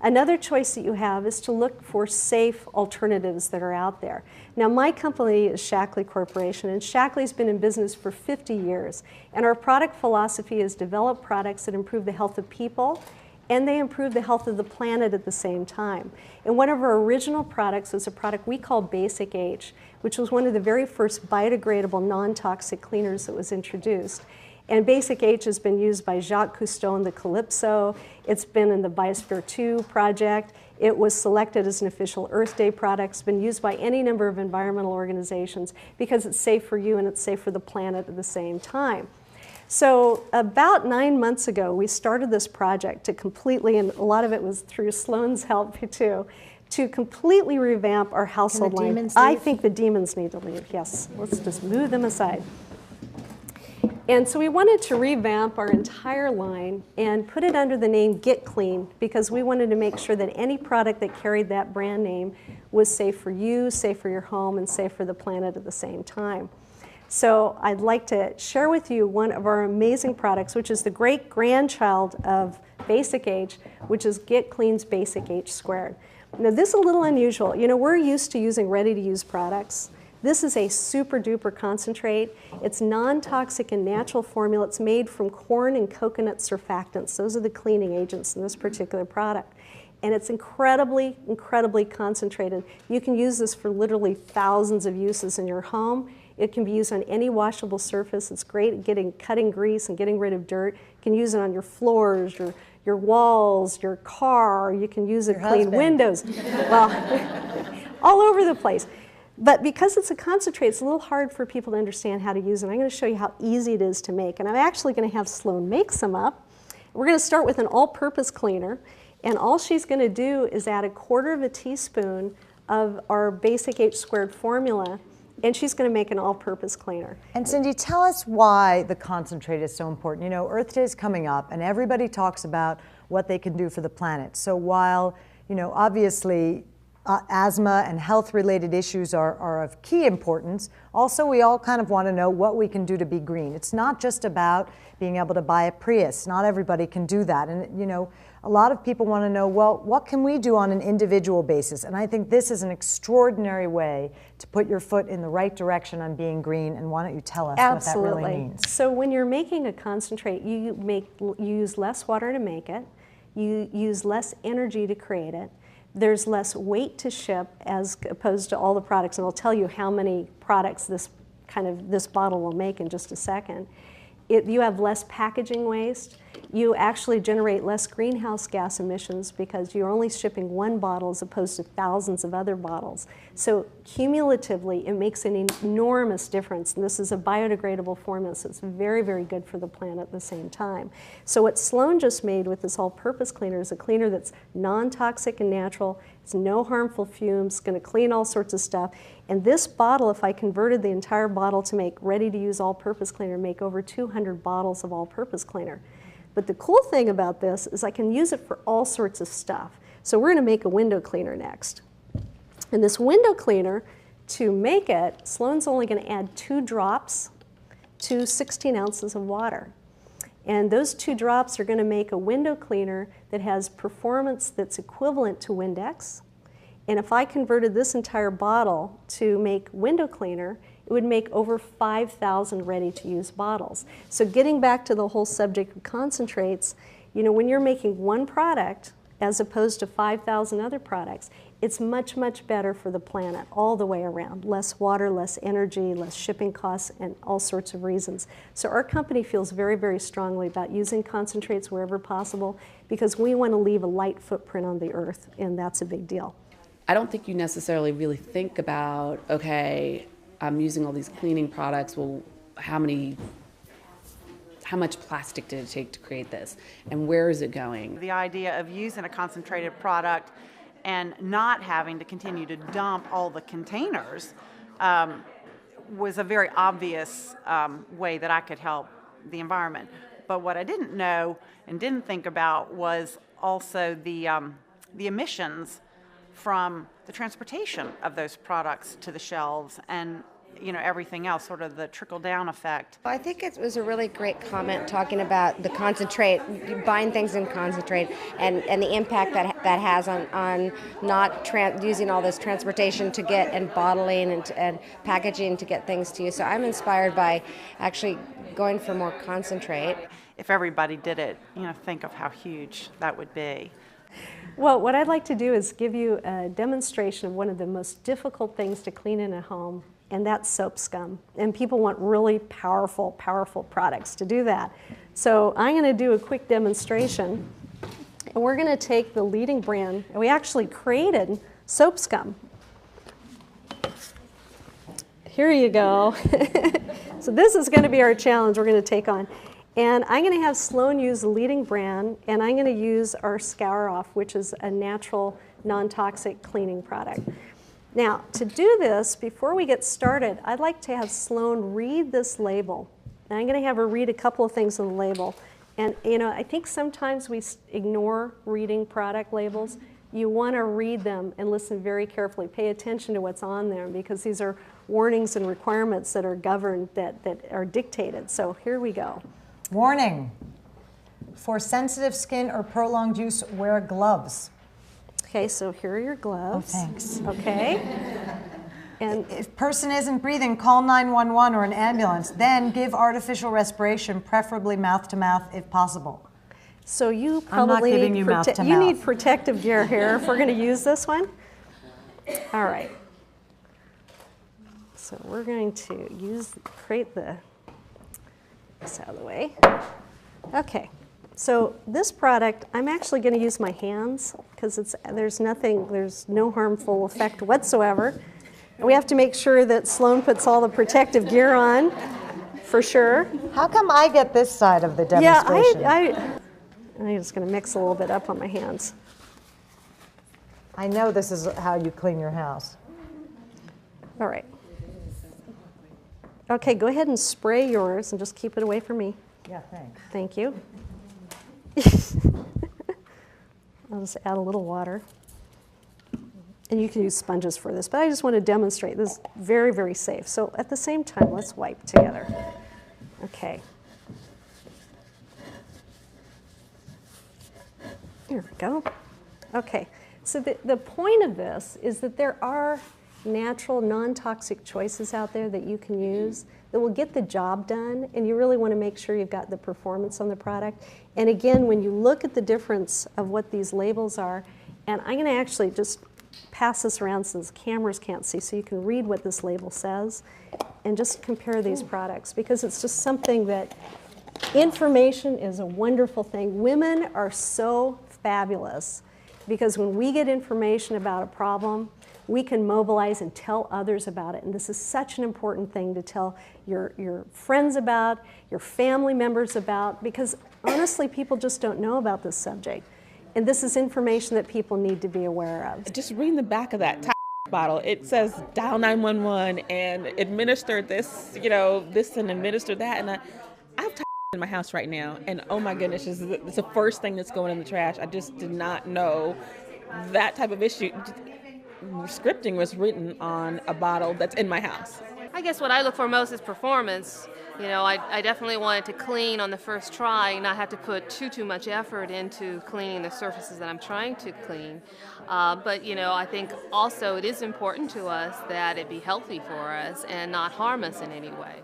Another choice that you have is to look for safe alternatives that are out there. Now, my company is Shackley Corporation, and Shackley's been in business for 50 years. And our product philosophy is develop products that improve the health of people, and they improve the health of the planet at the same time. And one of our original products was a product we call Basic H, which was one of the very first biodegradable, non-toxic cleaners that was introduced. And Basic H has been used by Jacques Cousteau in the Calypso. It's been in the Biosphere 2 project. It was selected as an official Earth Day product. It's been used by any number of environmental organizations because it's safe for you and it's safe for the planet at the same time. So about 9 months ago, we started this project to completely, and a lot of it was through Sloan's help too, to completely revamp our household line. I think the demons need to leave, yes. Let's just move them aside. And so we wanted to revamp our entire line and put it under the name Get Clean, because we wanted to make sure that any product that carried that brand name was safe for you, safe for your home, and safe for the planet at the same time. So I'd like to share with you one of our amazing products, which is the great-grandchild of Basic H, which is Get Clean's Basic H Squared. Now this is a little unusual. You know, we're used to using ready-to-use products. This is a super-duper concentrate. It's non-toxic and natural formula. It's made from corn and coconut surfactants. Those are the cleaning agents in this particular product. And it's incredibly, incredibly concentrated. You can use this for literally thousands of uses in your home. It can be used on any washable surface. It's great at cutting grease and getting rid of dirt. You can use it on your floors, your walls, your car. You can use it to clean windows. Well, all over the place. But because it's a concentrate, it's a little hard for people to understand how to use it. I'm going to show you how easy it is to make. And I'm actually going to have Sloan make some up. We're going to start with an all-purpose cleaner. And all she's going to do is add 1/4 teaspoon of our Basic H Squared formula. And she's going to make an all-purpose cleaner. And Cindy, tell us why the concentrate is so important. You know, Earth Day is coming up, and everybody talks about what they can do for the planet. So while, you know, obviously, asthma and health-related issues are of key importance, also we all kind of want to know what we can do to be green. It's not just about being able to buy a Prius. Not everybody can do that. And, you know, a lot of people want to know, well, what can we do on an individual basis? And I think this is an extraordinary way to put your foot in the right direction on being green. And why don't you tell us what that really means? So when you're making a concentrate, you use less water to make it. You use less energy to create it. There's less weight to ship as opposed to all the products. And I'll tell you how many products this bottle will make in just a second. You have less packaging waste. You actually generate less greenhouse gas emissions because you're only shipping one bottle as opposed to thousands of other bottles. So cumulatively, it makes an enormous difference. And this is a biodegradable formula, so it's very, very good for the planet at the same time. So what Sloan just made with this all-purpose cleaner is a cleaner that's non-toxic and natural. It's no harmful fumes, going to clean all sorts of stuff. And this bottle, if I converted the entire bottle to make ready-to-use all-purpose cleaner, make over 200 bottles of all-purpose cleaner. But the cool thing about this is I can use it for all sorts of stuff. So we're going to make a window cleaner next. And this window cleaner, to make it, Sloan's only going to add 2 drops to 16 ounces of water. And those 2 drops are going to make a window cleaner that has performance that's equivalent to Windex. And if I converted this entire bottle to make window cleaner, it would make over 5,000 ready-to-use bottles. So getting back to the whole subject of concentrates, you know, when you're making one product as opposed to 5,000 other products, it's much, much better for the planet all the way around. Less water, less energy, less shipping costs, and all sorts of reasons. So our company feels very, very strongly about using concentrates wherever possible because we want to leave a light footprint on the earth, and that's a big deal. I don't think you necessarily really think about, okay, I'm using all these cleaning products, well, how much plastic did it take to create this? And where is it going? The idea of using a concentrated product and not having to continue to dump all the containers was a very obvious way that I could help the environment. But what I didn't know and didn't think about was also the emissions from the transportation of those products to the shelves. And everything else, sort of the trickle-down effect. I think it was a really great comment talking about the concentrate, buying things in concentrate, and the impact that has on not using all this transportation to get and bottling and packaging to get things to you. So I'm inspired by actually going for more concentrate. If everybody did it, think of how huge that would be. Well, what I'd like to do is give you a demonstration of one of the most difficult things to clean in a home, and that's soap scum. And people want really powerful, powerful products to do that. So I'm going to do a quick demonstration, and we're going to take the leading brand, and we actually created soap scum. Here you go. So this is going to be our challenge we're going to take on. And I'm going to have Sloan use the leading brand, and I'm going to use our Scour Off, which is a natural, non-toxic cleaning product. Now, to do this, before we get started, I'd like to have Sloan read this label. And I'm going to have her read a couple of things on the label. And I think sometimes we ignore reading product labels. You want to read them and listen very carefully. Pay attention to what's on there, because these are warnings and requirements that are governed, that are dictated. So here we go. Warning: for sensitive skin or prolonged use, wear gloves. Okay, so here are your gloves. Oh, thanks. Okay. And If person isn't breathing, call 911 or an ambulance. Then give artificial respiration, preferably mouth to mouth if possible. so you I'm not probably giving need you mouth to you mouth. need protective gear here if we're going to use this one. All right. So we're going to create this out of the way. Okay. So this product, I'm actually going to use my hands, because there's no harmful effect whatsoever. And we have to make sure that Sloan puts all the protective gear on, for sure. How come I get this side of the demonstration? Yeah, I'm just going to mix a little bit up on my hands. I know this is how you clean your house. All right. Okay, go ahead and spray yours and just keep it away from me. Yeah, thanks. Thank you. I'll just add a little water. And you can use sponges for this, but I just want to demonstrate this is very, very safe. So at the same time, let's wipe together. Okay. Here we go. Okay, so the point of this is that there are natural, non-toxic choices out there that you can use that will get the job done, and you really want to make sure you've got the performance on the product. And again, when you look at the difference of what these labels are, and I'm going to actually just pass this around since cameras can't see, so you can read what this label says, and just compare these products, because it's just something that information is a wonderful thing. Women are so fabulous, because when we get information about a problem, we can mobilize and tell others about it. And this is such an important thing to tell your friends about, your family members about, because honestly, people just don't know about this subject. And this is information that people need to be aware of. Just reading the back of that bottle, it says dial 911 and administer this, this and administer that. And I have in my house right now, and oh my goodness, it's the first thing that's going in the trash. I just did not know that type of issue. Scripting was written on a bottle that's in my house. I guess what I look for most is performance. I definitely wanted to clean on the first try and not have to put too much effort into cleaning the surfaces that I'm trying to clean. But I think also it is important to us that it be healthy for us and not harm us in any way.